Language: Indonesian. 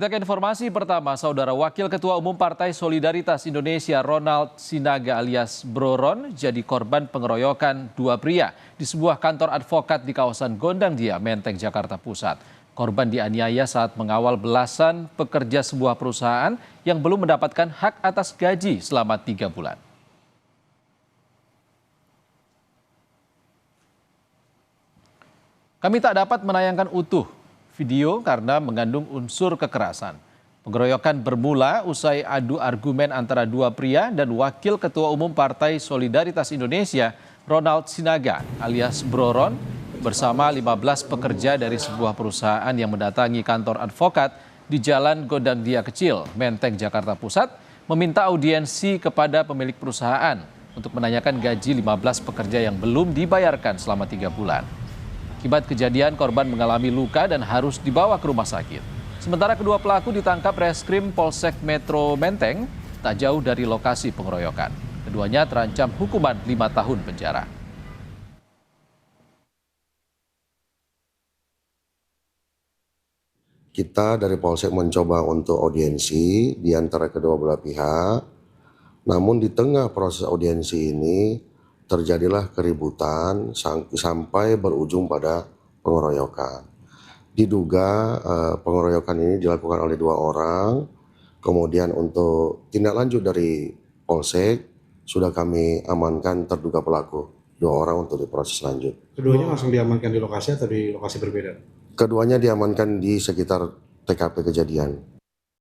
Kita ke informasi pertama, Saudara Wakil Ketua Umum Partai Solidaritas Indonesia Ronald Sinaga alias Bro Ron jadi korban pengeroyokan dua pria di sebuah kantor advokat di kawasan Gondangdia, Menteng, Jakarta Pusat. Korban dianiaya saat mengawal belasan pekerja sebuah perusahaan yang belum mendapatkan hak atas gaji selama 3 bulan. Kami tak dapat menayangkan utuh video karena mengandung unsur kekerasan. Pengeroyokan bermula usai adu argumen antara dua pria dan Wakil Ketua Umum Partai Solidaritas Indonesia Ronald Sinaga alias Bro Ron bersama 15 pekerja dari sebuah perusahaan yang mendatangi kantor advokat di Jalan Gondangdia Kecil, Menteng, Jakarta Pusat, meminta audiensi kepada pemilik perusahaan untuk menanyakan gaji 15 pekerja yang belum dibayarkan selama 3 bulan. Akibat kejadian, korban mengalami luka dan harus dibawa ke rumah sakit. Sementara kedua pelaku ditangkap Reskrim Polsek Metro Menteng, tak jauh dari lokasi pengeroyokan. Keduanya terancam hukuman 5 tahun penjara. Kita dari Polsek mencoba untuk audiensi di antara kedua belah pihak. Namun di tengah proses audiensi ini, terjadilah keributan sampai berujung pada pengeroyokan. Diduga pengeroyokan ini dilakukan oleh 2 orang. Kemudian untuk tindak lanjut dari Polsek sudah kami amankan terduga pelaku 2 orang untuk diproses lanjut. Keduanya langsung diamankan di lokasi atau di lokasi berbeda? Keduanya diamankan di sekitar TKP kejadian.